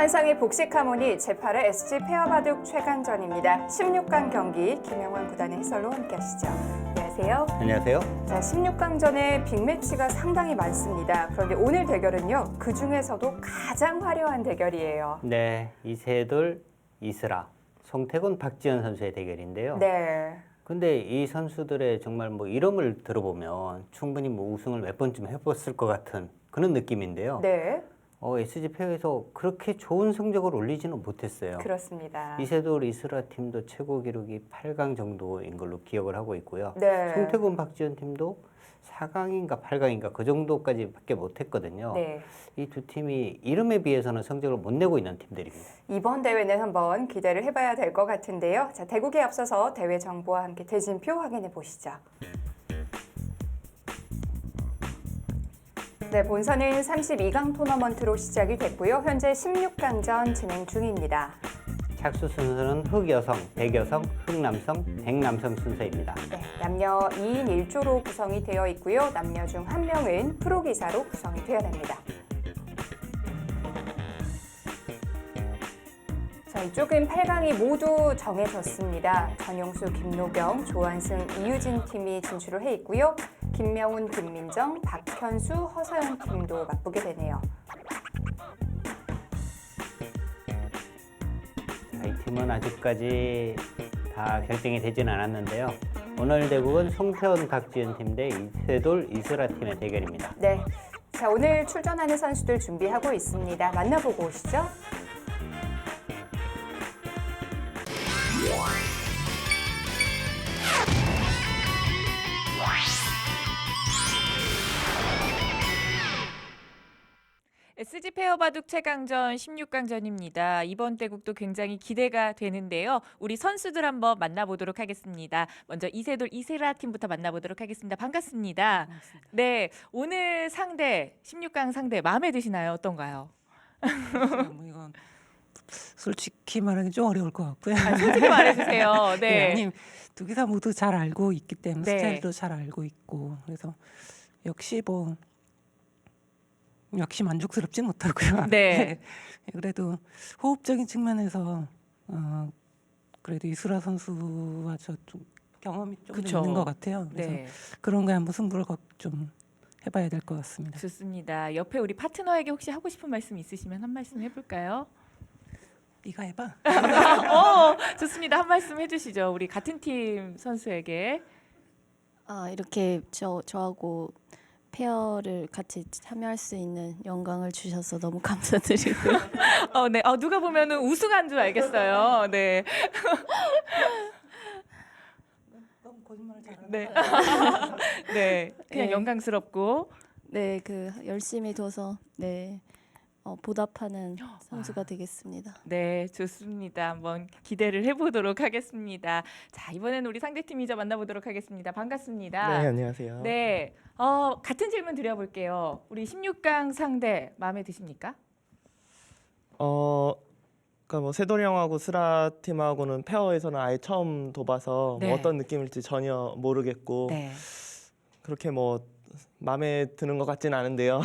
환상의 복식 하모니 제8회 SG 페어바둑 최강전입니다. 16강 경기 김영환 구단의 해설로 함께하시죠. 안녕하세요. 안녕하세요. 자, 16강전에 빅매치가 상당히 많습니다. 그런데 오늘 대결은요, 그 중에서도 가장 화려한 대결이에요. 네, 이세돌, 이슬아, 송태곤, 박지현 선수의 대결인데요. 네. 근데 이 선수들의 정말 뭐 이름을 들어보면 충분히 뭐 우승을 몇 번쯤 해봤을 것 같은 그런 느낌인데요. 네, SG 페어에서 그렇게 좋은 성적을 올리지는 못했어요. 그렇습니다. 이세돌, 이슬아 팀도 최고 기록이 8강 정도인 걸로 기억을 하고 있고요. 네. 송태곤, 박지현 팀도 4강인가 8강인가 그 정도까지밖에 못했거든요. 네. 이 두 팀이 이름에 비해서는 성적을 못 내고 있는 팀들입니다. 이번 대회는 한번 기대를 해봐야 될 것 같은데요. 자, 대국에 앞서서 대회 정보와 함께 대진표 확인해 보시죠. 네, 본선은 32강 토너먼트로 시작이 됐고요. 현재 16강전 진행 중입니다. 착수 순서는 흑여성, 백여성, 흑남성, 백남성 순서입니다. 네, 남녀 2인 1조로 구성이 되어 있고요. 남녀 중 한 명은 프로기사로 구성이 되어야 됩니다. 자, 이쪽은 8강이 모두 정해졌습니다. 전용수, 김노경, 조한승, 이유진 팀이 진출을 해 있고요. 김명훈, 김민정, 박현수, 허서연 팀도 맞붙게 되네요. 이 팀은 아직까지 다 결정이 되지는 않았는데요. 오늘 대국은 송태원, 박지현 팀 대 이세돌, 이슬아 팀의 대결입니다. 네, 자, 오늘 출전하는 선수들 준비하고 있습니다. 만나보고 오시죠. SG 페어바둑 최강전 16강전입니다. 이번 대국도 굉장히 기대가 되는데요. 우리 선수들 한번 만나보도록 하겠습니다. 먼저 이세돌, 이슬아 팀부터 만나보도록 하겠습니다. 반갑습니다. 반갑습니다. 네, 오늘 상대, 16강 상대 마음에 드시나요? 어떤가요? 뭐 이건 솔직히 말하기 좀 어려울 것 같고요. 솔직히 말해주세요. 네. 아니, 두 개 다 모두 잘 알고 있기 때문에 네. 스타일도 잘 알고 있고 그래서 역시 만족스럽진 못하고요. 네. 그래도 호흡적인 측면에서 그래도 이슬아 선수와 저 좀 경험이 좀 그쵸. 있는 것 같아요. 그래서 네, 그런 거에 한번 승부를 좀 해봐야 될 것 같습니다. 좋습니다. 옆에 우리 파트너에게 혹시 하고 싶은 말씀 있으시면 한 말씀 해볼까요? 네가 해봐. 좋습니다. 한 말씀 해주시죠. 우리 같은 팀 선수에게. 이렇게 저하고 페어를 같이 참여할 수 있는 영광을 주셔서 너무 감사드리고요. 네. 누가 보면은 우승한 줄 알겠어요. 네. 너무 거짓말을 잘하는 네. 네. 그냥 네. 영광스럽고. 네, 열심히 둬서 보답하는 선수가 되겠습니다. 네, 좋습니다. 한번 기대를 해보도록 하겠습니다. 자, 이번에는 우리 상대팀이자 만나보도록 하겠습니다. 반갑습니다. 네, 안녕하세요. 네. 같은 질문 드려볼게요. 우리 16강 상대 마음에 드십니까? 그러니까 뭐 세돌이 형하고 슬아 팀하고는 페어에서는 아예 처음 둬봐서 네. 뭐 어떤 느낌일지 전혀 모르겠고 네. 그렇게 뭐 마음에 드는 것 같진 않은데요.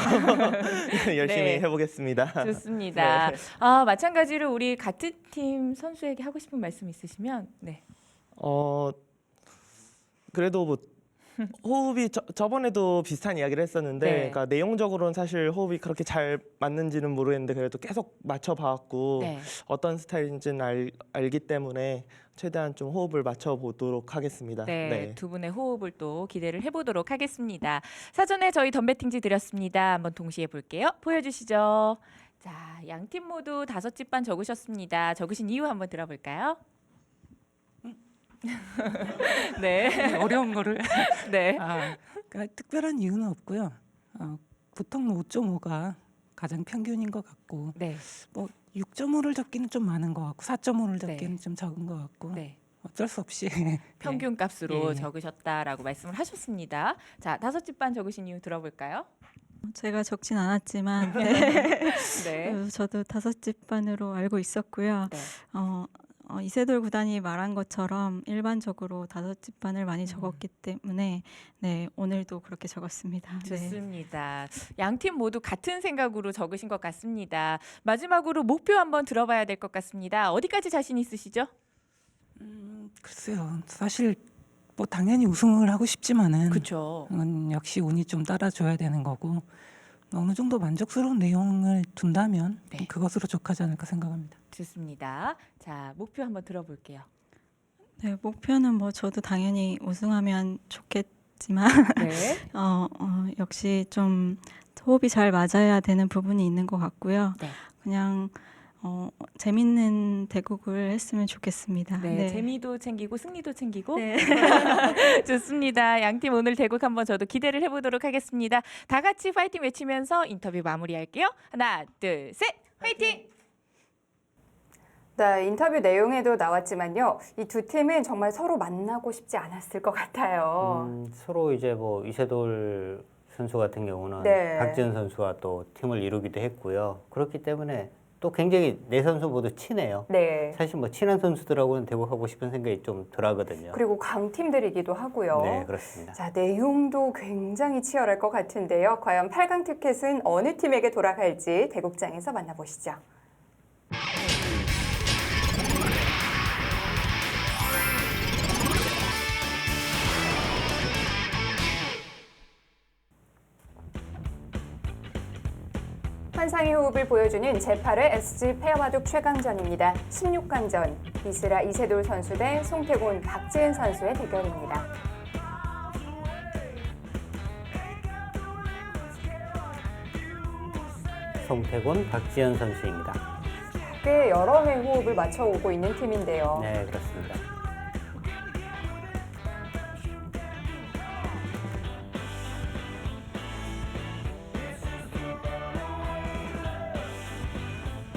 열심히 네. 해보겠습니다. 좋습니다. 네. 마찬가지로 우리 같은 팀 선수에게 하고 싶은 말씀 있으시면 네. 그래도 뭐 호흡이 저번에도 비슷한 이야기를 했었는데, 네. 그러니까 내용적으로는 사실 호흡이 그렇게 잘 맞는지는 모르겠는데 그래도 계속 맞춰봐왔고 네. 어떤 스타일인지는 알기 때문에 최대한 좀 호흡을 맞춰보도록 하겠습니다. 네, 두 분의 호흡을 또 기대를 해보도록 하겠습니다. 사전에 저희 덤배팅지 드렸습니다. 한번 동시에 볼게요. 보여주시죠. 자, 양 팀 모두 5집반 적으셨습니다. 적으신 이유 한번 들어볼까요? 네, 어려운 거를 네, 그러니까 특별한 이유는 없고요. 보통 5.5가 가장 평균인 것 같고 네, 6.5를 적기는 좀 많은 것 같고 4.5를 네. 적기는 좀 적은 것 같고 네. 어쩔 수 없이 평균 값으로 예. 적으셨다라고 말씀을 하셨습니다. 자, 5집반 적으신 이유 들어볼까요? 제가 적진 않았지만 네, 저도 5집반으로 알고 있었고요. 네. 이세돌 구단이 말한 것처럼 일반적으로 5집반을 많이 적었기 때문에 네, 오늘도 그렇게 적었습니다. 네. 좋습니다. 양 팀 모두 같은 생각으로 적으신 것 같습니다. 마지막으로 목표 한번 들어봐야 될 것 같습니다. 어디까지 자신 있으시죠? 글쎄요. 사실 뭐 당연히 우승을 하고 싶지만은 그렇죠. 역시 운이 좀 따라줘야 되는 거고 어느 정도 만족스러운 내용을 둔다면 네. 그것으로 족하지 않을까 생각합니다. 좋습니다. 자, 목표 한번 들어볼게요. 네, 목표는 뭐 저도 당연히 우승하면 좋겠지만 네. 역시 좀 호흡이 잘 맞아야 되는 부분이 있는 것 같고요. 네. 그냥 재밌는 대국을 했으면 좋겠습니다. 네, 재미도 챙기고 승리도 챙기고 네. 좋습니다. 양팀 오늘 대국 한번 저도 기대를 해보도록 하겠습니다. 다 같이 파이팅 외치면서 인터뷰 마무리할게요. 하나, 둘, 셋, 파이팅! 네, 인터뷰 내용에도 나왔지만요. 이 두 팀은 정말 서로 만나고 싶지 않았을 것 같아요. 서로 이제 뭐 이세돌 선수 같은 경우는 네. 박지은 선수와 또 팀을 이루기도 했고요. 그렇기 때문에 또 굉장히 네 선수 모두 친해요. 네. 사실 뭐 친한 선수들하고는 대국하고 싶은 생각이 좀 덜하거든요. 그리고 강팀들이기도 하고요. 네, 그렇습니다. 자, 내용도 굉장히 치열할 것 같은데요. 과연 8강 티켓은 어느 팀에게 돌아갈지 대국장에서 만나보시죠. 환상의 호흡을 보여주는 제8회 SG 페어바둑 최강전입니다. 16강전 이슬아 이세돌 선수 대 송태곤 박지은 선수의 대결입니다. 송태곤, 박지현 선수입니다. 꽤 여러 회 호흡을 맞춰오고 있는 팀인데요. 네, 그렇습니다.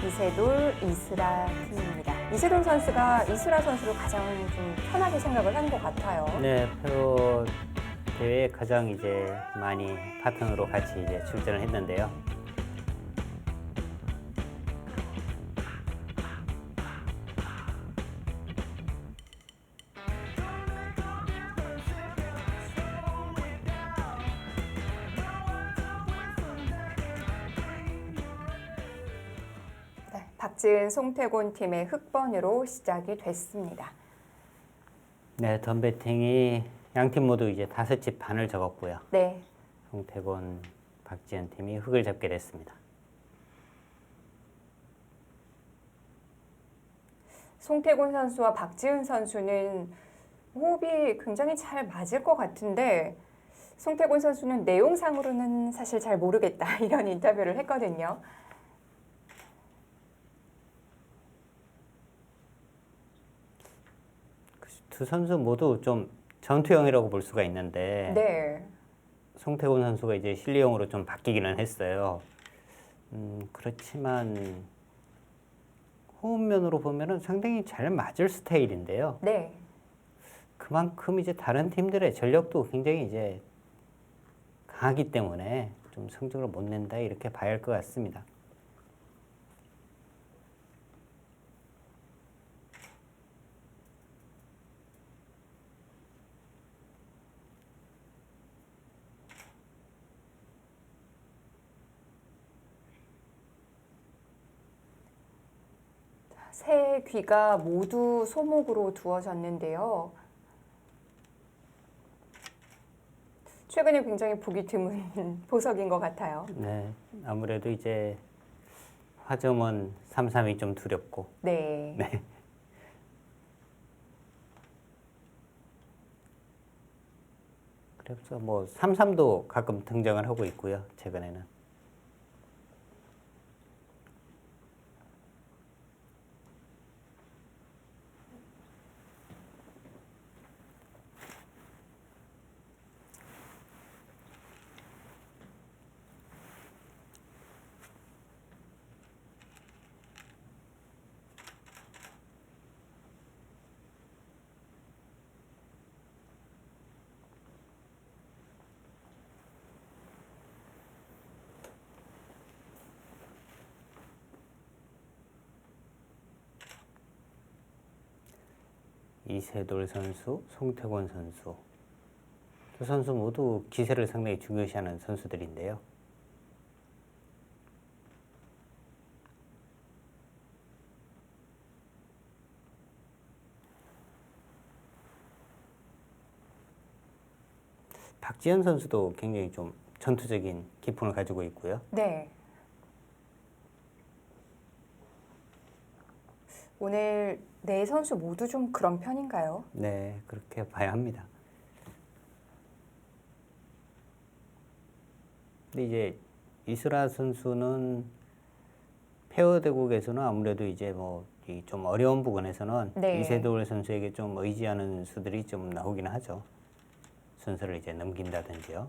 이세돌, 이슬아 팀입니다. 이세돌 선수가 이슬아 선수를 가장 좀 편하게 생각을 한 것 같아요. 네, 페어 대회에 가장 이제 많이 파트너로 같이 이제 출전을 했는데요. 네, 박지은, 송태곤 팀의 흑번으로 시작이 됐습니다. 네, 덤배팅이 양팀 모두 이제 5집 반을 적었고요. 네, 송태곤, 박지현 팀이 흑을 잡게 됐습니다. 송태곤 선수와 박지은 선수는 호흡이 굉장히 잘 맞을 것 같은데 송태곤 선수는 내용상으로는 사실 잘 모르겠다 이런 인터뷰를 했거든요. 두 선수 모두 좀 전투형이라고 볼 수가 있는데 네, 송태곤 선수가 이제 실리형으로 좀 바뀌기는 했어요. 그렇지만 호흡면으로 보면은 상당히 잘 맞을 스타일인데요. 네. 그만큼 이제 다른 팀들의 전력도 굉장히 이제 강하기 때문에 좀 성적을 못 낸다 이렇게 봐야 할 것 같습니다. 새 귀가 모두 소목으로 두어졌는데요. 최근에 굉장히 보기 드문 보석인 것 같아요. 네, 아무래도 이제 화점은 3-3이 좀 두렵고 네. 네. 그래서 뭐 3-3도 가끔 등장을 하고 있고요. 최근에는. 이세돌 선수, 송태곤 선수. 두 선수 모두 기세를 상당히 중요시하는 선수들인데요. 박지현 선수도 굉장히 좀 전투적인 기품을 가지고 있고요. 네. 오늘 네 선수 모두 좀 그런 편인가요? 네, 그렇게 봐야 합니다. 근데 이제 이슬아 선수는 페어 대국에서는 아무래도 이제 뭐 좀 어려운 부분에서는 네. 이세돌 선수에게 좀 의지하는 수들이 좀 나오긴 하죠. 순서를 이제 넘긴다든지요.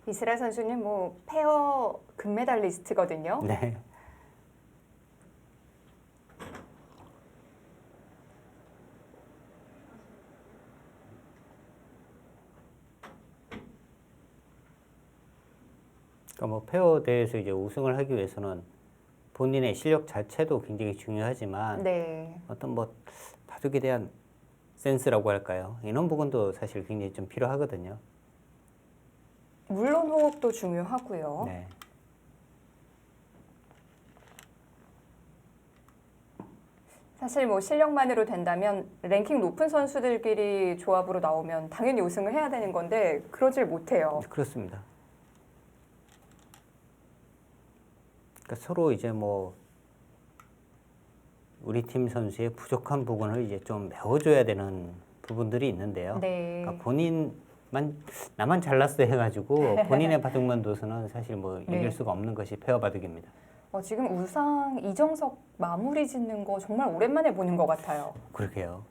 이슬아 선수는 뭐 페어 금메달리스트거든요. 네. 그러니까 뭐 페어 대회에서 이제 우승을 하기 위해서는 본인의 실력 자체도 굉장히 중요하지만 네. 어떤 뭐 바둑에 대한 센스라고 할까요? 이런 부분도 사실 굉장히 좀 필요하거든요. 물론 호흡도 중요하고요. 네. 사실 뭐 실력만으로 된다면 랭킹 높은 선수들끼리 조합으로 나오면 당연히 우승을 해야 되는 건데 그러질 못해요. 그렇습니다. 그러니까 서로 이제 뭐 우리 팀 선수의 부족한 부분을 이제 좀 메워줘야 되는 부분들이 있는데요. 네. 그러니까 본인만 나만 잘났어 해가지고 본인의 바둑만 둬서는 사실 뭐 네. 이길 수가 없는 것이 페어 바둑입니다. 지금 우상 이정석 마무리 짓는 거 정말 오랜만에 보는 것 같아요. 그렇게요.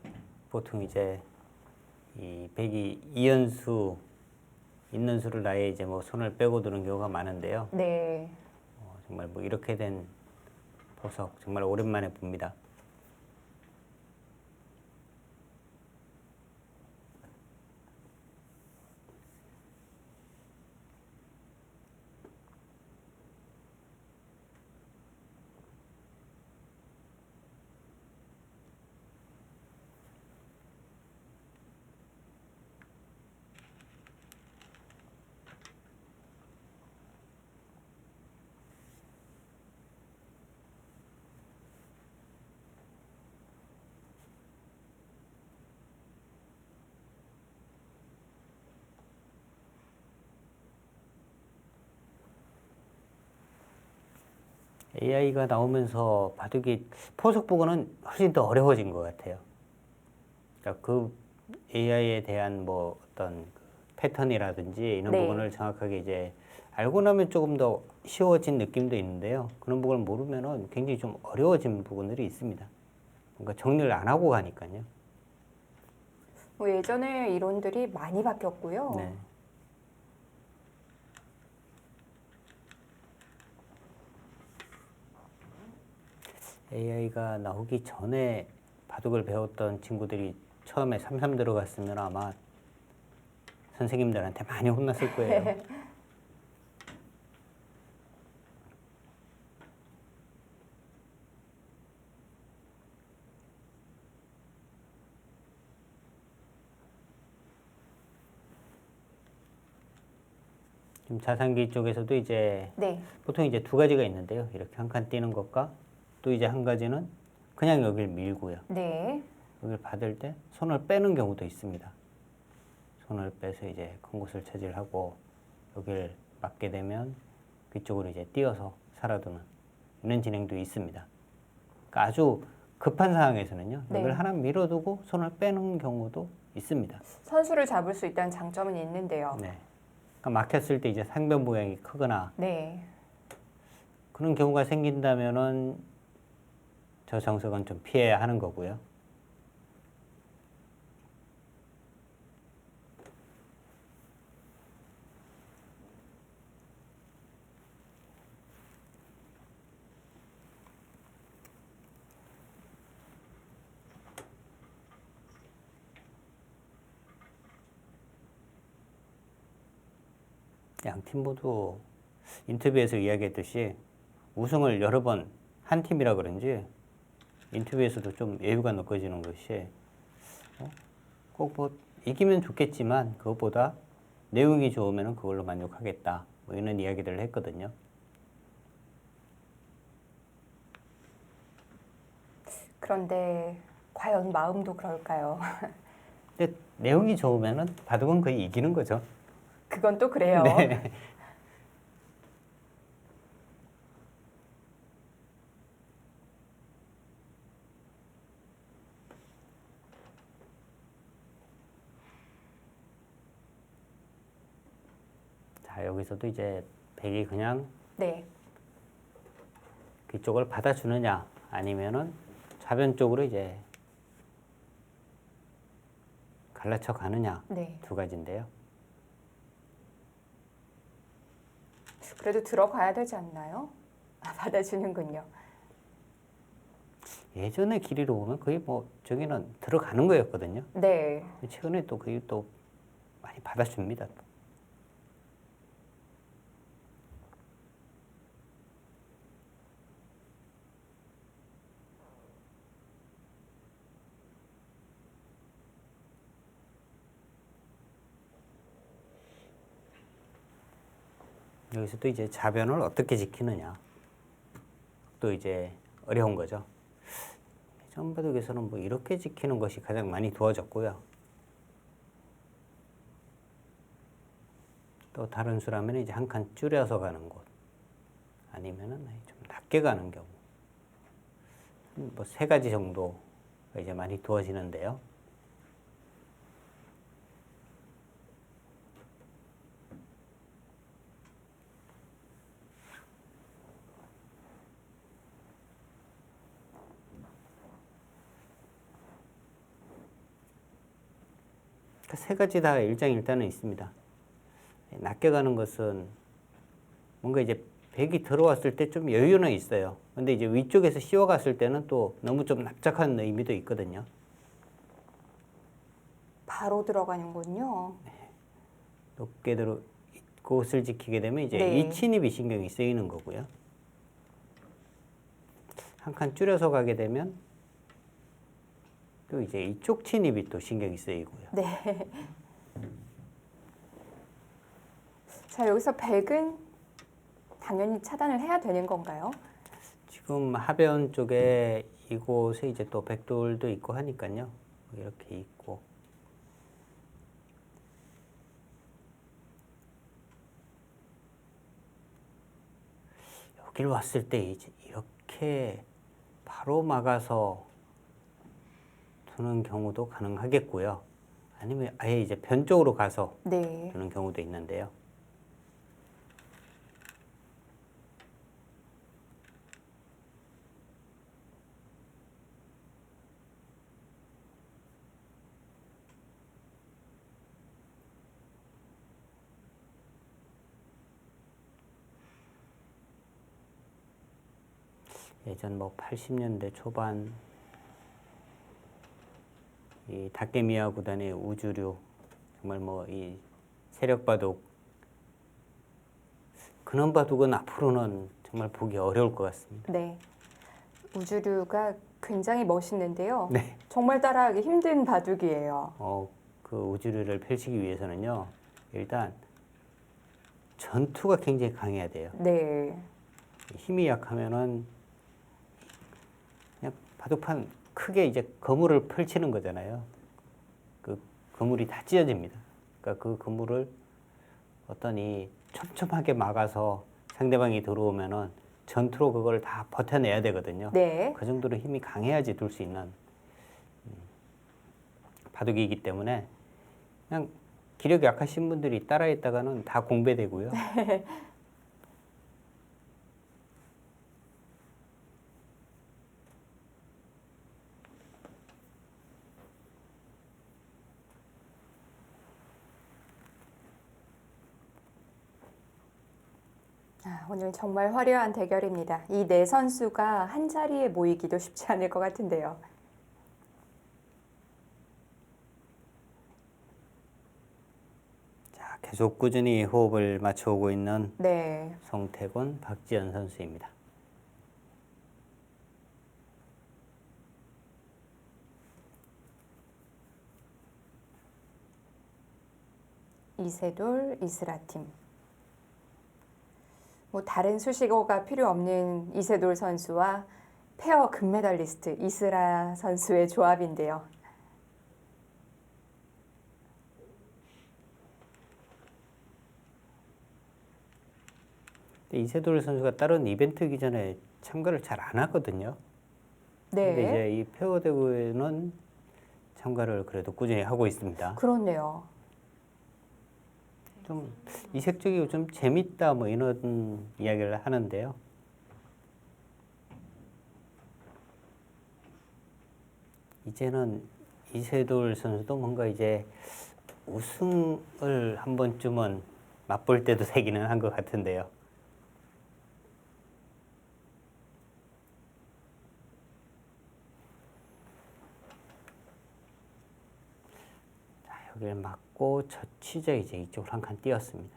보통 이제 이 백이 이연수 있는 수를 아예 이제 뭐 손을 빼고 두는 경우가 많은데요. 네. 정말 뭐 이렇게 된 보석 정말 오랜만에 봅니다. AI가 나오면서 바둑이 포석 부분은 훨씬 더 어려워진 것 같아요. 그러니까 그 AI에 대한 뭐 어떤 그 패턴이라든지 이런 네. 부분을 정확하게 이제 알고 나면 조금 더 쉬워진 느낌도 있는데요. 그런 부분을 모르면은 굉장히 좀 어려워진 부분들이 있습니다. 뭔가 정리를 안 하고 가니까요. 뭐 예전에 이론들이 많이 바뀌었고요. 네. AI가 나오기 전에 바둑을 배웠던 친구들이 처음에 삼삼 들어갔으면 아마 선생님들한테 많이 혼났을 거예요. 지금 자산기 쪽에서도 이제 네. 보통 이제 두 가지가 있는데요. 이렇게 한 칸 띄는 것과 또 이제 한 가지는 그냥 여기를 밀고요. 네. 여기를 받을 때 손을 빼는 경우도 있습니다. 손을 빼서 이제 큰 곳을 차지하고 여기를 맞게 되면 그쪽으로 이제 띄어서 살아두는 이런 진행도 있습니다. 그러니까 아주 급한 상황에서는요. 네. 여기를 하나 밀어두고 손을 빼는 경우도 있습니다. 선수를 잡을 수 있다는 장점은 있는데요. 네. 그러니까 막혔을 때 이제 상변 모양이 크거나 네. 그런 경우가 생긴다면은 저 정석은 좀 피해야 하는 거고요. 양 팀 모두 인터뷰에서 이야기했듯이 우승을 여러 번 한 팀이라 그런지 인터뷰에서도 좀 여유가 느껴지는 것이 꼭 뭐 이기면 좋겠지만 그것보다 내용이 좋으면 그걸로 만족하겠다 뭐 이런 이야기들을 했거든요. 그런데 과연 마음도 그럴까요? 근데 내용이 좋으면은 바둑은 거의 이기는 거죠. 그건 또 그래요. 네. 자, 여기서도 이제 백이 그냥 네. 그쪽을 받아주느냐 아니면은 좌변 쪽으로 이제 갈라쳐 가느냐 네. 두 가지인데요. 그래도 들어가야 되지 않나요? 아, 받아주는군요. 예전에 길이로 보면 거의 뭐 저기는 들어가는 거였거든요. 네. 최근에 또 거의 또 많이 받아줍니다. 또. 여기서 또 이제 좌변을 어떻게 지키느냐 또 이제 어려운 거죠. 예전 바둑에서는 뭐 이렇게 지키는 것이 가장 많이 두어졌고요. 또 다른 수라면 이제 한 칸 줄여서 가는 곳 아니면은 좀 낮게 가는 경우 뭐 세 가지 정도가 이제 많이 두어지는데요. 세 가지 다 일장일단은 있습니다. 낮게 가는 것은 뭔가 이제 백이 들어왔을 때 좀 여유는 있어요. 근데 이제 위쪽에서 씌워갔을 때는 또 너무 좀 납작한 의미도 있거든요. 바로 들어가는군요. 높게 들어 곳을 지키게 되면 이제 네. 이 침입이 신경이 쓰이는 거고요. 한 칸 줄여서 가게 되면 또 이제 이쪽 침입이 또 신경이 쓰이고요. 네. 자, 여기서 백은 당연히 차단을 해야 되는 건가요? 지금 하변 쪽에 이곳에 이제 또 백돌도 있고 하니까요. 이렇게 있고. 여길 왔을 때 이제 이렇게 바로 막아서 두는 경우도 가능하겠고요. 아니면 아예 이제 변 쪽으로 가서 네. 두는 경우도 있는데요. 예전 뭐 80년대 초반 이 다케미야 구단의 우주류 정말 뭐 이 세력 바둑 그런 바둑은 앞으로는 정말 보기 어려울 것 같습니다. 네. 우주류가 굉장히 멋있는데요. 네. 정말 따라하기 힘든 바둑이에요. 그 우주류를 펼치기 위해서는요. 일단 전투가 굉장히 강해야 돼요. 네. 힘이 약하면은 그냥 바둑판 크게 이제 거물을 펼치는 거잖아요. 그 거물이 다 찢어집니다. 그러니까 그 거물을 어떤 이 촘촘하게 막아서 상대방이 들어오면은 전투로 그걸 다 버텨내야 되거든요. 네. 그 정도로 힘이 강해야지 둘 수 있는 바둑이기 때문에 그냥 기력이 약하신 분들이 따라했다가는 다 공배되고요. 오늘 정말 화려한 대결입니다. 이 네 선수가 한 자리에 모이기도 쉽지 않을 것 같은데요. 자, 계속 꾸준히 호흡을 맞춰오고 있는 네. 송태곤, 박지연 선수입니다. 이세돌, 이슬아 팀. 뭐 다른 수식어가 필요 없는 이세돌 선수와 페어 금메달리스트 이슬아 선수의 조합인데요. 근데 이세돌 선수가 다른 이벤트 기전에 참가를 잘 안 하거든요. 근데 네. 이제 이 페어 대구에는 참가를 그래도 꾸준히 하고 있습니다. 그렇네요. 좀 이색적이고 좀 재밌다 뭐 이런 이야기를 하는데요. 이제는 이세돌 선수도 뭔가 이제 우승을 한 번쯤은 맛볼 때도 되기는 한 것 같은데요. 자, 여기를 맞고 젖히자 이제 이쪽으로 한 칸 띄었습니다.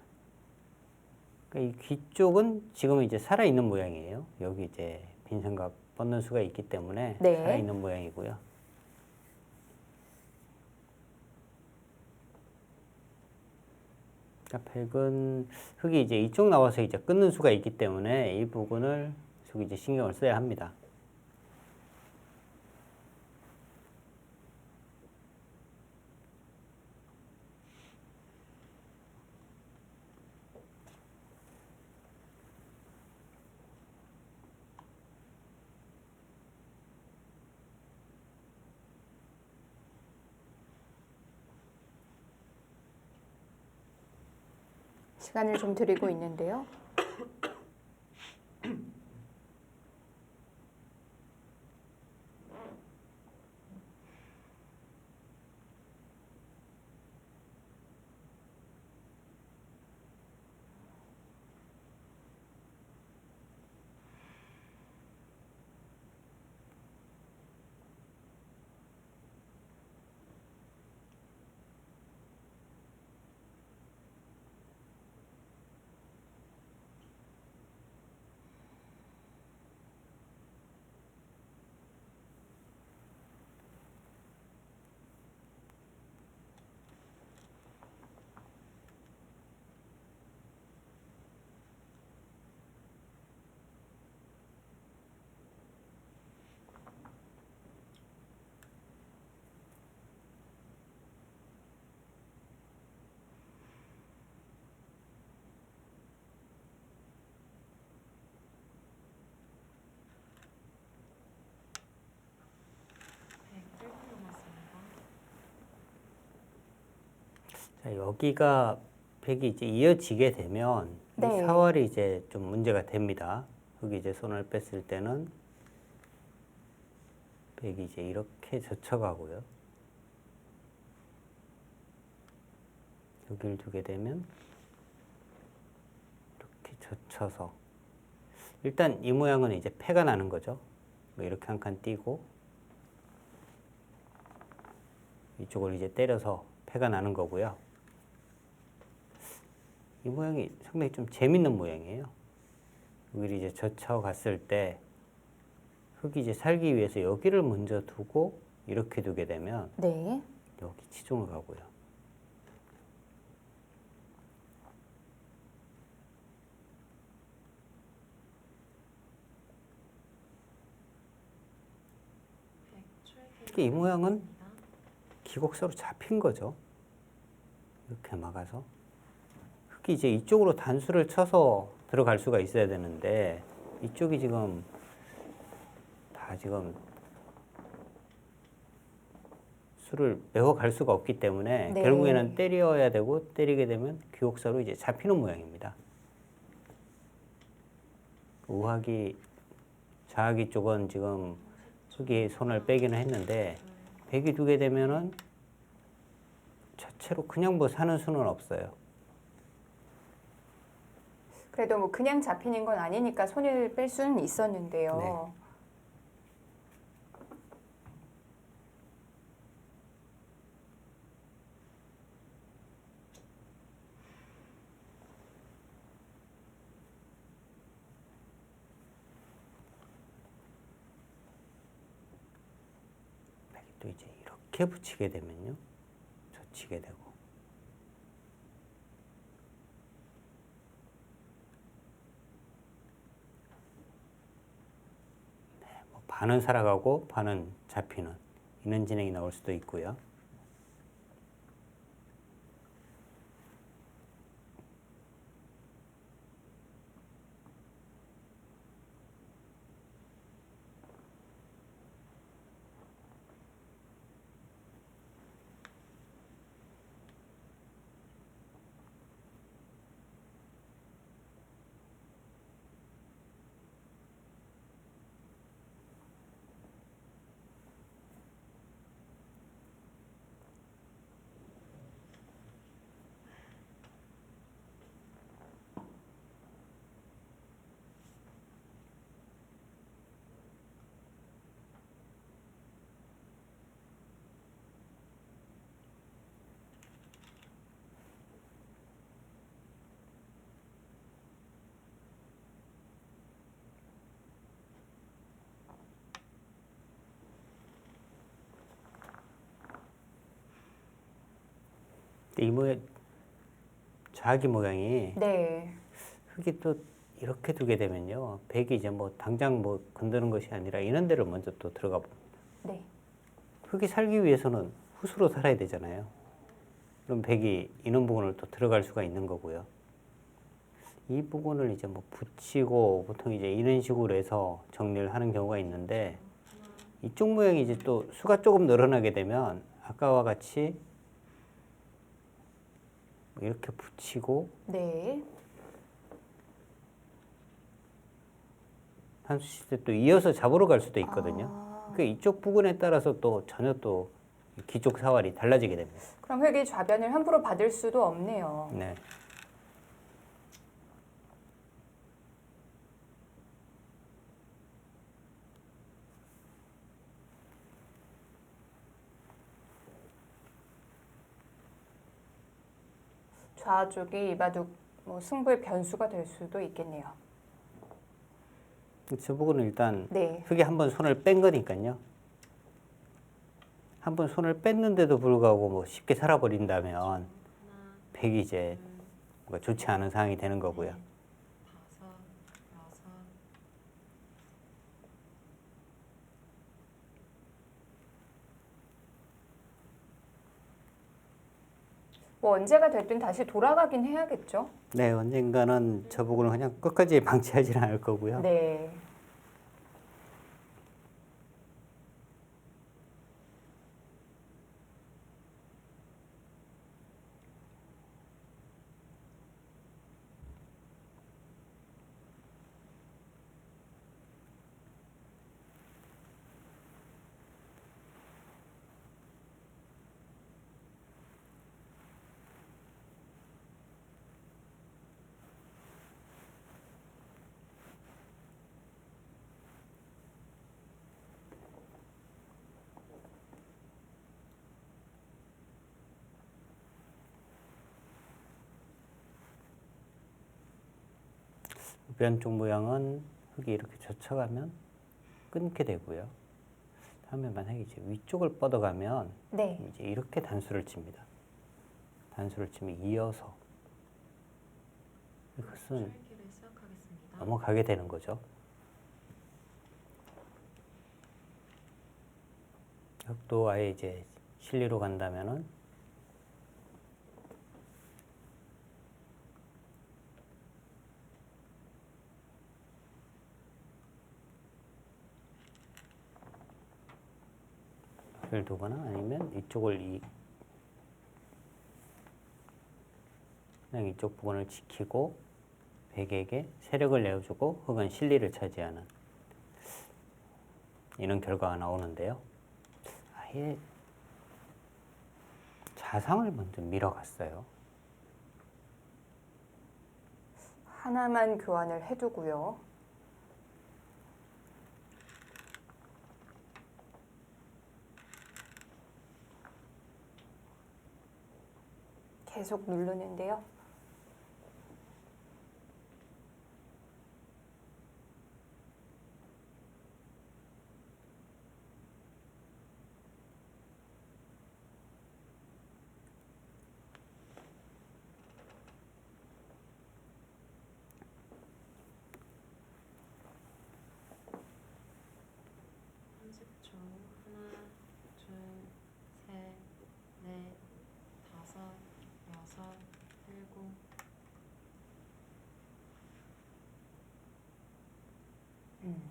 그러니까 이 귀 쪽은 지금 이제 살아 있는 모양이에요. 여기 이제 빈생각 뻗는 수가 있기 때문에 네. 살아 있는 모양이고요. 그러니까 백은 흙이 이제 이쪽 나와서 이제 끊는 수가 있기 때문에 이 부분을 계속 이제 신경을 써야 합니다. 시간을 좀 드리고 있는데요. 자, 여기가 백이 이제 이어지게 되면 이 네. 사활이 이제 좀 문제가 됩니다. 여기 이제 손을 뺐을 때는 백이 이제 이렇게 젖혀가고요. 여기를 두게 되면 이렇게 젖혀서 일단 이 모양은 이제 패가 나는 거죠. 뭐 이렇게 한 칸 띄고 이쪽을 이제 때려서 패가 나는 거고요. 이 모양이 상당히 좀 재밌는 모양이에요. 여기를 이제 젖혀 갔을 때 흙이 이제 살기 위해서 여기를 먼저 두고 이렇게 두게 되면 네. 여기 치중을 가고요. 이 모양은 기곡사로 잡힌 거죠. 이렇게 막아서 흙이 이제 이쪽으로 단수를 쳐서 들어갈 수가 있어야 되는데 이쪽이 지금 다 지금 수를 메워갈 수가 없기 때문에 네. 결국에는 때려야 되고 때리게 되면 기곡사로 이제 잡히는 모양입니다. 우하기 좌하기 쪽은 지금 흙이 손을 빼기는 했는데 백이 두게 되면은 자체로 그냥 뭐 사는 수는 없어요. 그래도 뭐 그냥 잡히는 건 아니니까 손을 뺄 수는 있었는데요. 네. 또 이제 이렇게 붙이게 되면요, 젖히게 되고. 네, 뭐 반은 살아가고 반은 잡히는 이런 진행이 나올 수도 있고요. 이 모양, 자기 모양이 네. 흙이 또 이렇게 두게 되면요, 백이 이제 뭐 당장 뭐 건드는 것이 아니라 이런 데를 먼저 또 들어가 봅니다. 네. 흙이 살기 위해서는 붓으로 살아야 되잖아요. 그럼 백이 이런 부분을 또 들어갈 수가 있는 거고요. 이 부분을 이제 뭐 붙이고 보통 이제 이런 식으로 해서 정리를 하는 경우가 있는데, 이쪽 모양이 이제 또 수가 조금 늘어나게 되면 아까와 같이 이렇게 붙이고 네. 한 수 칠 때 또 이어서 잡으러 갈 수도 있거든요. 아, 그 이쪽 부분에 따라서 또 전혀 또 기족 사활이 달라지게 됩니다. 그럼 흙이 좌변을 함부로 받을 수도 없네요. 네. 좌쪽이 이바둑 뭐 승부의 변수가 될 수도 있겠네요. 저 부분은 일단 네. 흙이 한번 손을 뺀 거니까요. 한번 손을 뺐는데도 불구하고 뭐 쉽게 살아버린다면 백이 이제 뭔가 좋지 않은 상황이 되는 거고요. 뭐 언제가 됐든 다시 돌아가긴 해야겠죠. 네, 언젠가는 저 부분을 그냥 끝까지 방치하지는 않을 거고요. 네. 우변쪽 모양은 흙이 이렇게 젖혀가면 끊게 되고요. 다음에 만약에 이제 위쪽을 뻗어가면 네. 이제 이렇게 단수를 칩니다. 단수를 치면 이어서 이것은 넘어가게 되는 거죠. 흙도 아예 이제 실리로 간다면은 를 두거나 아니면 이쪽을 그냥 이쪽 부분을 지키고 백에게 세력을 내어주고 흙은 실리를 차지하는 이런 결과가 나오는데요. 아예 자상을 먼저 밀어갔어요. 하나만 교환을 해두고요. 계속 누르는데요.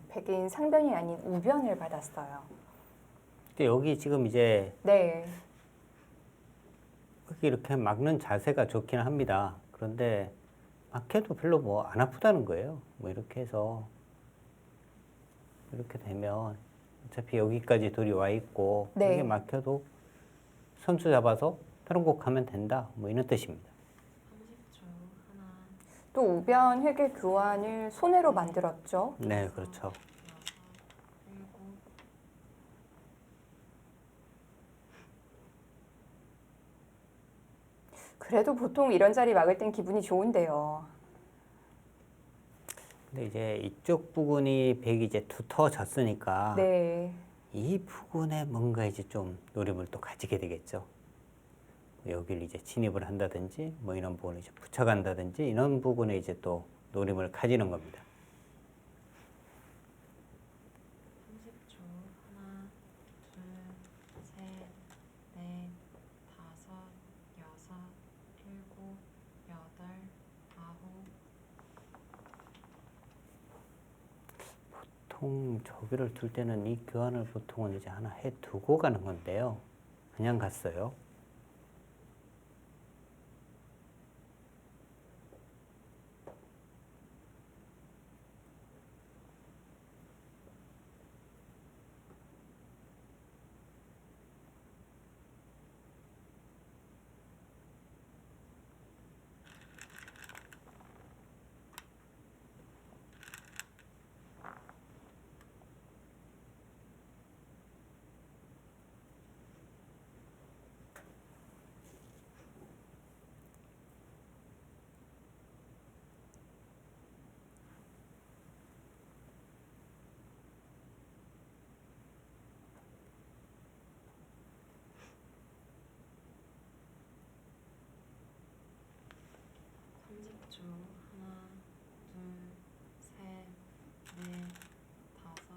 백인 상변이 아닌 우변을 받았어요. 근데 여기 지금 이제 네. 여기 이렇게 막는 자세가 좋긴 합니다. 그런데 막혀도 별로 뭐 안 아프다는 거예요. 뭐 이렇게 해서 이렇게 되면 어차피 여기까지 돌이 와 있고 네. 여기 막혀도 선수 잡아서 다른 곳 가면 된다. 뭐 이런 뜻입니다. 또 우변 회계 교환을 손해로 만들었죠. 네, 그렇죠. 그래도 보통 이런 자리 막을 땐 기분이 좋은데요. 근데 이제 이쪽 부분이 백이 이제 두터워졌으니까 네. 이 부분에 뭔가 이제 좀 노림을 또 가지게 되겠죠. 여기를 이제 진입을 한다든지 뭐 이런 부분을 이제 붙여간다든지 이런 부분에 이제 또 노림을 가지는 겁니다. 30초. 하나, 둘, 셋, 넷, 다섯, 여섯, 일곱, 여덟, 아홉. 보통 저기를 둘 때는 이 교환을 보통은 이제 하나 해 두고 가는 건데요. 그냥 갔어요. 하나, 둘, 셋, 넷, 다섯.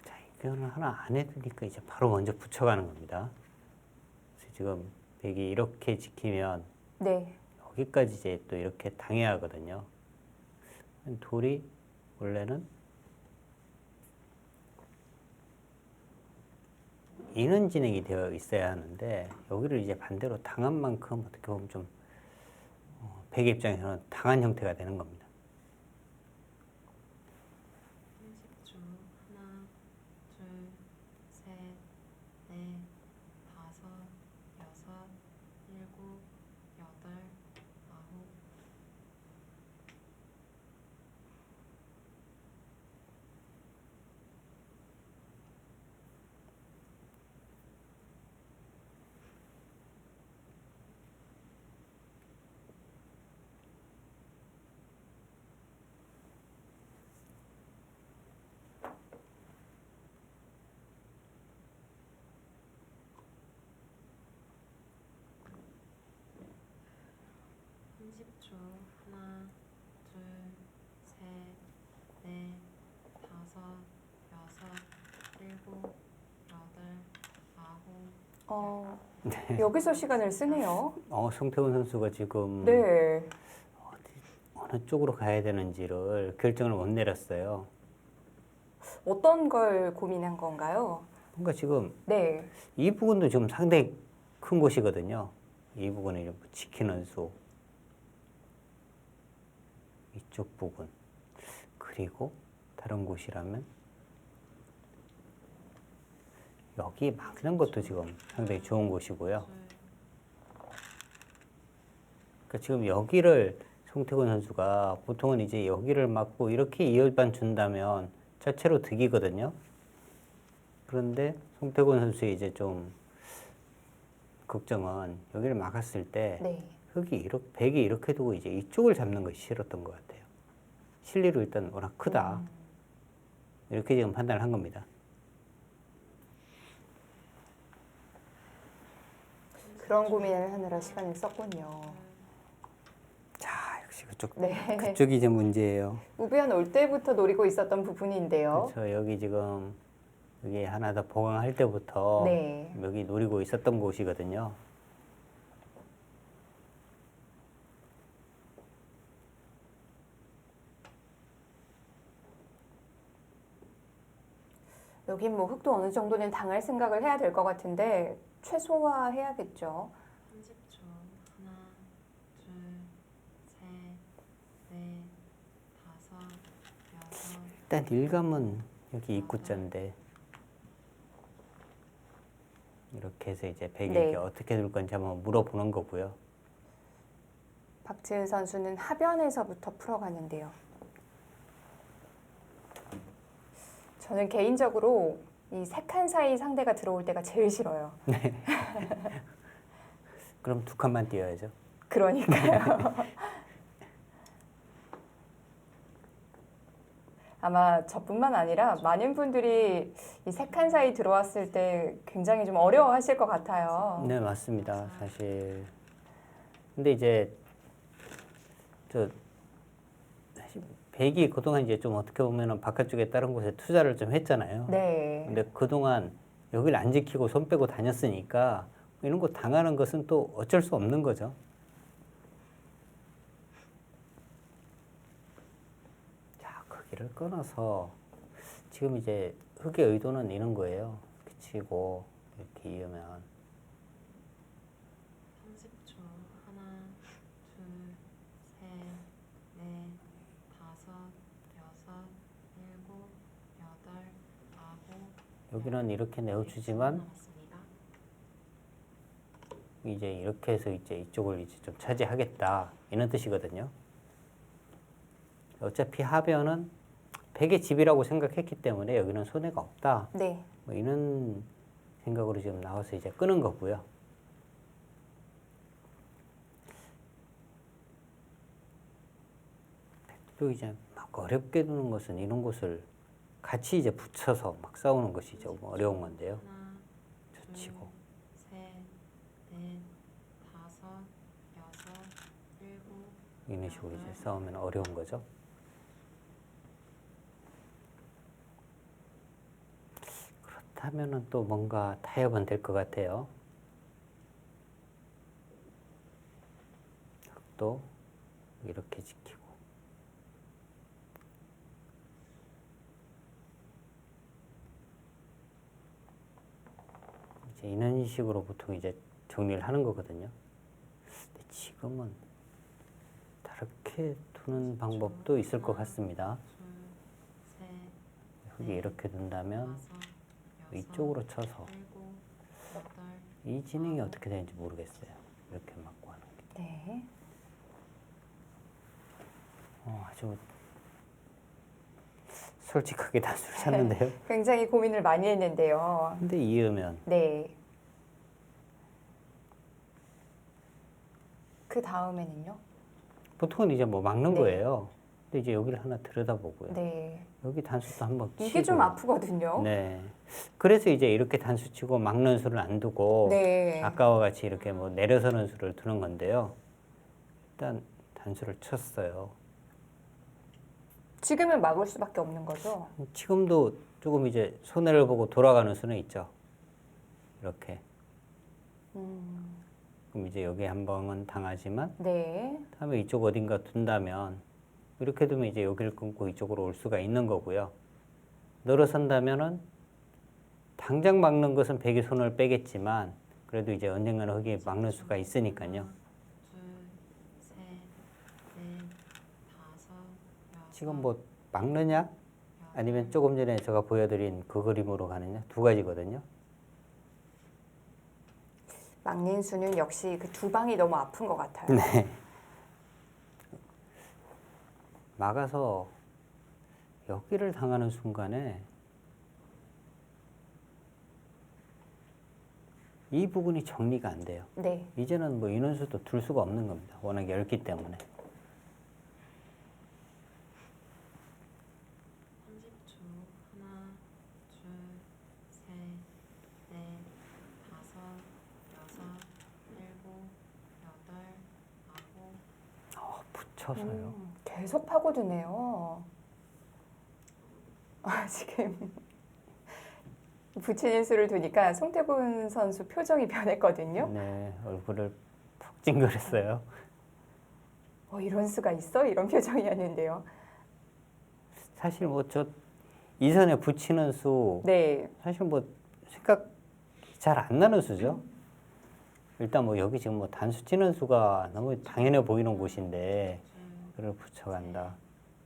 자, 이 교환을 하나 안 해두니까 이제 바로 먼저 붙여가는 겁니다. 그래서 지금 백이 이렇게 지키면 네. 여기까지 이제 또 이렇게 당해야 하거든요. 돌이 원래는 이는 진행이 되어 있어야 하는데 여기를 이제 반대로 당한 만큼 어떻게 보면 좀 백의 입장에서는 당한 형태가 되는 겁니다. 30초. 하나, 둘, 셋, 넷, 다섯, 여섯, 일곱, 여덟, 아홉. 하나, 둘, 셋, 넷, 다섯, 여섯, 일곱, 여덟, 아홉. 여기서 시간을 쓰네요. 송태훈 선수가 지금 네. 어느 쪽으로 가야 되는지를 결정을 못 내렸어요. 어떤 걸 고민한 건가요? 뭔가 지금 네. 이 부분도 지금 상당히 큰 곳이거든요. 이 부분을 이렇게 지키는 수, 이쪽 부분, 그리고 다른 곳이라면 여기 막는 것도 지금 상당히 좋은 곳이고요. 그러니까 지금 여기를 송태곤 선수가 보통은 이제 여기를 막고 이렇게 이열반 준다면 자체로 득이거든요. 그런데 송태곤 선수의 이제 좀 걱정은 여기를 막았을 때 네. 흙이 이렇게 백이 이렇게 두고 이제 이쪽을 잡는 것이 싫었던 것 같아요. 실리로 일단 워낙 크다. 이렇게 지금 판단을 한 겁니다. 그런 고민을 하느라 시간을 썼군요. 자, 역시 그쪽 네. 그쪽이 이제 문제예요. 우변 올 때부터 노리고 있었던 부분인데요. 그렇죠. 여기 지금 여기 하나 더 보강할 때부터 네. 여기 노리고 있었던 곳이거든요. 여긴 뭐 흙도 어느 정도는 당할 생각을 해야 될 것 같은데 최소화해야겠죠. 30초. 하나, 둘, 셋, 넷, 다섯, 여섯. 일단 일감은 여기 입구자인데 이렇게 해서 이제 백이 네. 이게 어떻게 둘 건지 한번 물어보는 거고요. 박지은 선수는 하변에서부터 풀어가는데요. 저는 개인적으로 이 세 칸 사이 상대가 들어올 때가 제일 싫어요. 그럼 두 칸만 띄어야죠. 그러니까요. 아마 저뿐만 아니라 많은 분들이 이 세 칸 사이 들어왔을 때 굉장히 좀 어려워하실 것 같아요. 네, 맞습니다. 사실. 근데 이제 저 사실 백이 그동안 이제 좀 어떻게 보면은 바깥쪽에 다른 곳에 투자를 좀 했잖아요. 네. 근데 그동안 여기를 안 지키고 손 빼고 다녔으니까 이런 거 당하는 것은 또 어쩔 수 없는 거죠. 자, 크기를 끊어서 지금 이제 흙의 의도는 이런 거예요. 이렇게 치고 이렇게 이으면 30초. 하나, 둘, 셋, 넷, 다섯, 여섯, 일곱, 여덟, 아홉. 여기는 이렇게 내어주지만 남았습니다. 이제 이렇게 해서 이제 이쪽을 이제 좀 차지하겠다 이런 뜻이거든요. 어차피 하변은 백의 집이라고 생각했기 때문에 여기는 손해가 없다. 네. 뭐 이런 생각으로 지금 나와서 이제 끄는 거고요. 또 이제 막 어렵게 두는 것은 이런 곳을 같이 이제 붙여서 막 싸우는 것이 좀 어려운 건데요. 하나, 저 치고 셋, 넷, 다섯, 여섯, 일곱. 이런 식으로 이제 싸우면 어려운 거죠. 그렇다면은 또 뭔가 타협은 될 것 같아요. 또 이렇게 지키고 이제 이런 식으로 보통 이제 정리를 하는 거거든요. 근데 지금은 다르게 두는 방법도 있을 것 같습니다. 둘, 셋, 흙이 이렇게 둔다면 다섯, 여섯, 이쪽으로 쳐서 일곱, 여덟. 이 진행이 어떻게 되는지 모르겠어요. 이렇게 맞고 하는 게. 네. 아주 솔직하게 단수를 찾는데요. 굉장히 고민을 많이 했는데요. 근데 이으면 네. 그 다음에는요? 보통은 이제 뭐 막는 네. 거예요. 근데 이제 여기를 하나 들여다보고요. 네. 여기 단수도 한번 치고. 이게 좀 아프거든요. 네. 그래서 이제 이렇게 단수 치고 막는 수를 안 두고 네. 아까와 같이 이렇게 뭐 내려서는 수를 두는 건데요. 일단 단수를 쳤어요. 지금은 막을 수밖에 없는 거죠. 지금도 조금 이제 손해를 보고 돌아가는 수는 있죠. 이렇게. 그럼 이제 여기 한 방은 당하지만 네. 다음에 이쪽 어딘가 둔다면 이렇게 두면 이제 여기를 끊고 이쪽으로 올 수가 있는 거고요. 늘어선다면은 당장 막는 것은 백이 손을 빼겠지만 그래도 이제 언젠가는 흙이 막는 수가 있으니까요. 둘, 셋, 넷, 다섯, 여섯. 지금 뭐 막느냐 아니면 조금 전에 제가 보여드린 그 그림으로 가느냐 두 가지거든요. 막는 수는 역시 그 두 방이 너무 아픈 것 같아요. 네. 막아서 여기를 당하는 순간에 이 부분이 정리가 안 돼요. 네. 이제는 뭐 인원수도 둘 수가 없는 겁니다. 워낙 얇기 때문에. 30초. 하나, 둘, 셋, 넷, 다섯, 여섯, 일곱, 여덟, 아홉. 붙여서요. 계속 파고드네요. 지금 붙이는 수를 두니까 송태곤 선수 표정이 변했거든요. 네, 얼굴을 푹 찡그렸어요. 이런 수가 있어? 이런 표정이었는데요. 사실 뭐 저 이 선에 붙이는 수 네. 사실 뭐 생각 잘 안 나는 수죠. 일단 뭐 여기 지금 뭐 단수 치는 수가 너무 당연해 보이는 곳인데 그걸 붙여간다.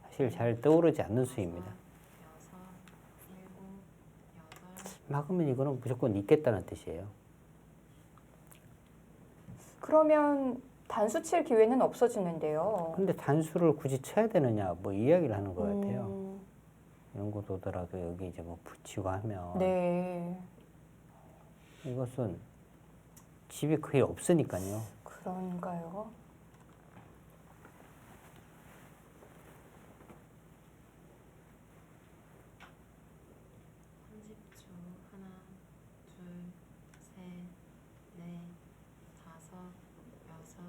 사실 잘 떠오르지 않는 수입니다. 여섯, 일곱, 여덟. 막으면 이거는 무조건 있겠다는 뜻이에요. 그러면 단수 칠 기회는 없어지는데요. 근데 단수를 굳이 쳐야 되느냐 뭐 이야기를 하는 것 같아요. 음, 이런 곳 오더라도 여기 이제 뭐 붙이고 하면 네. 이것은 집이 거의 없으니까요. 그런가요? 하나, 둘, 셋, 넷, 다섯, 여섯.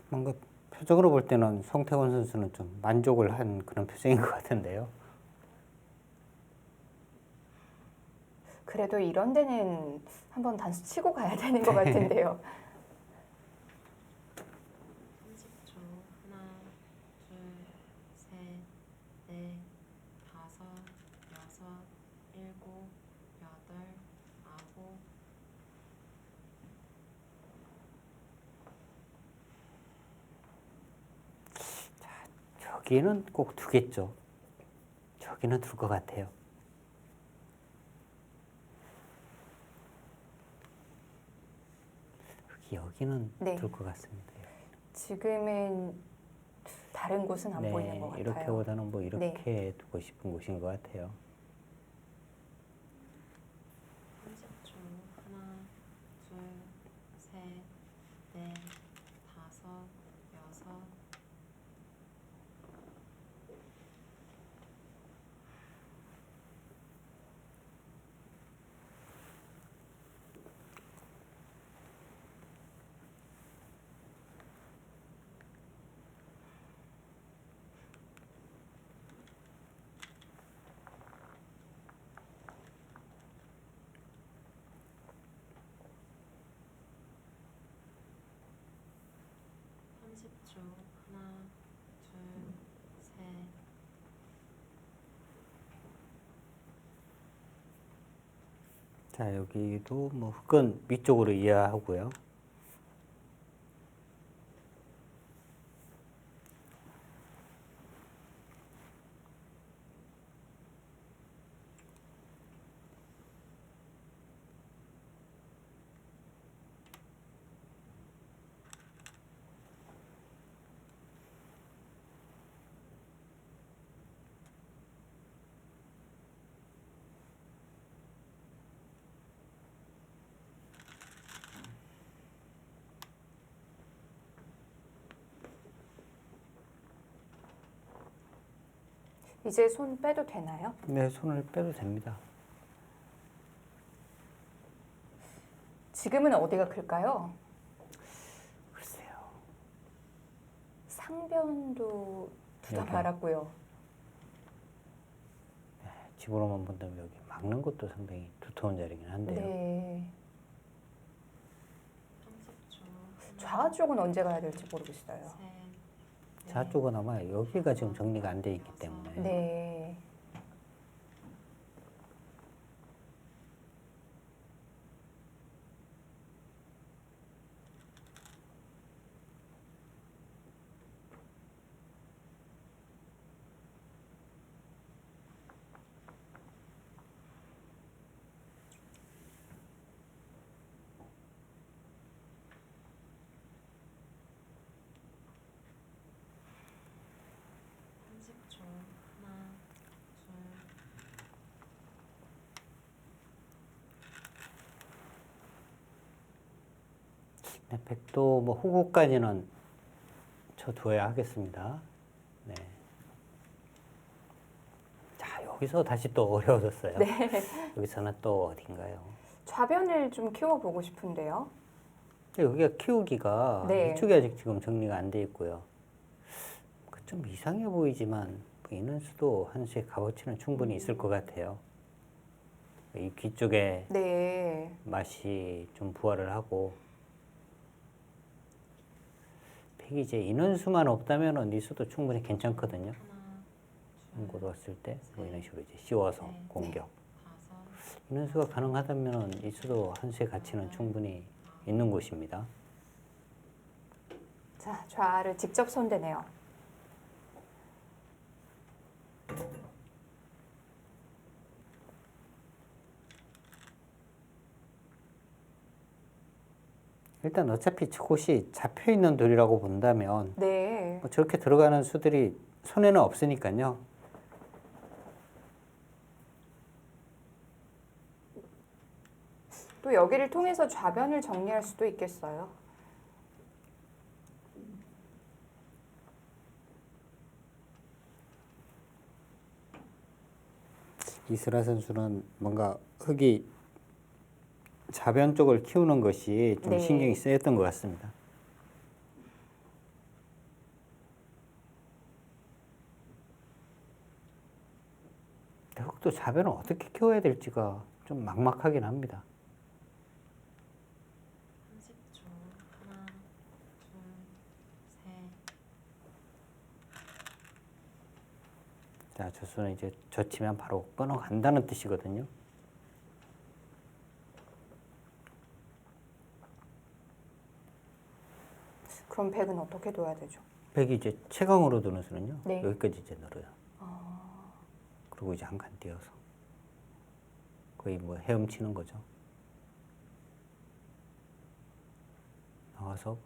뭔가 표정으로 볼 때는 송태곤 선수는 좀 만족을 한 그런 표정인 것 같은데요. 그래도 이런 데는 한번 단수 치고 가야 되는 것 같은데요. 30초. 하나, 둘, 셋, 넷, 다섯, 여섯, 일곱, 여덟, 아홉. 저기는 꼭 두겠죠. 저기는 둘 것 같아요. 여기는 네. 둘 것 같습니다. 지금은 다른 곳은 안 보이는 것 같아요. 이렇게보다는 뭐 이렇게 두고 싶은 곳인 것 같아요. 30초. 하나, 둘, 셋, 넷, 다섯, 여섯. 하나, 둘, 셋. 자, 여기도 뭐 흙은 위쪽으로 이해하고요. 이제 손 빼도 되나요? 네, 손을 빼도 됩니다. 지금은 어디가 클까요? 글쎄요. 상변도 두다 여기. 말았고요. 집으로만 본다면 여기 막는 것도 상당히 두터운 자리긴 한데요. 네. 30초. 좌 쪽은 언제 가야 될지 모르겠어요. 셋, 좌쪽은 아마 여기가 지금 정리가 안 돼 있기 때문에 네. 하나, 둘, 네, 백도 뭐 후구까지는 쳐두어야 하겠습니다. 네. 자, 여기서 다시 또 어려워졌어요. 네. 여기서는 또 어딘가요? 좌변을 좀 키워보고 싶은데요. 여기가 키우기가 네. 이쪽이 아직 지금 정리가 안 돼 있고요. 좀 이상해 보이지만 뭐 그 인원수도 한 수의 값어치는 충분히 있을 것 같아요. 이 귀 쪽에 네. 맛이 좀 부활을 하고 팩이 이제 인원수만 없다면 니수도 충분히 괜찮거든요. 공고로 왔을 때 뭐 이런 식으로 이제 씌워서 공격. 인원수가 가능하다면 니수도 한 수의 가치는 충분히 있는 곳입니다. 자, 좌를 직접 손대네요. 일단 어차피 곳이 잡혀 있는 돌이라고 본다면 네. 뭐 저렇게 들어가는 수들이 손에는 없으니까요. 또 여기를 통해서 좌변을 정리할 수도 있겠어요. 이슬아 선수는 뭔가 흙이 좌변 쪽을 키우는 것이 좀 네. 신경이 쓰였던 것 같습니다. 근데 흙도 좌변을 어떻게 키워야 될지가 좀 막막하긴 합니다. 30초. 하나, 둘, 셋. 자, 저 수는 이제 젖히면 바로 끊어간다는 뜻이거든요. 그럼 백은 어떻게 둬야 되죠? 백이 이제 최강으로 두는 수는요. 네. 여기까지 이제 늘어요. 그리고 이제 한 칸 띄어서 거의 뭐 헤엄치는 거죠. 나와서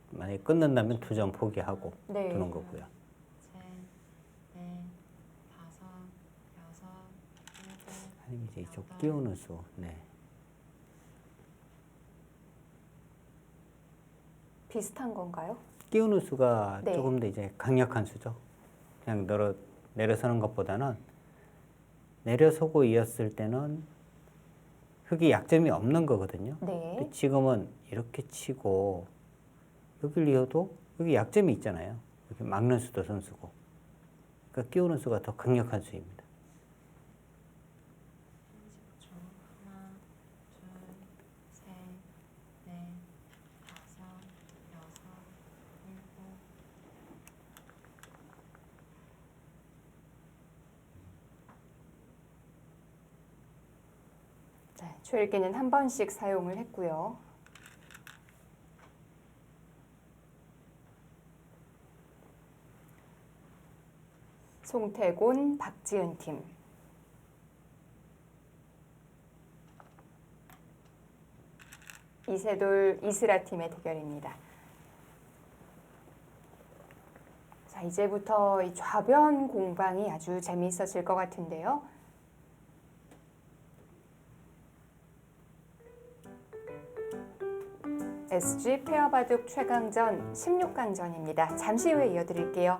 만약에 끊는다면 2점 포기하고 네. 두는 거고요. 셋, 넷, 다섯, 여섯, 일곱. 아니면 이제 이쪽 띄우는 수. 네. 비슷한 건가요? 띄우는 수가 네. 조금 더 이제 강력한 수죠. 그냥 내려서는 것보다는 내려서고 이었을 때는 흙이 약점이 없는 거거든요. 네. 근데 지금은 이렇게 치고 여기를 이어도 여기 약점이 있잖아요. 이렇게 막는 수도 선수고. 그러니까 끼우는 수가 더 강력한 수입니다. 30초. 하나, 둘, 셋, 넷, 다섯, 여섯, 일곱. 네, 초읽기는 한 번씩 사용을 했고요. 송태곤, 박지은 팀. 이세돌, 이슬아 팀의 대결입니다. 자, 이제부터 이 좌변 공방이 아주 재미있어질 것 같은데요. SG 페어바둑 최강전 16강전입니다. 잠시 후에 이어드릴게요.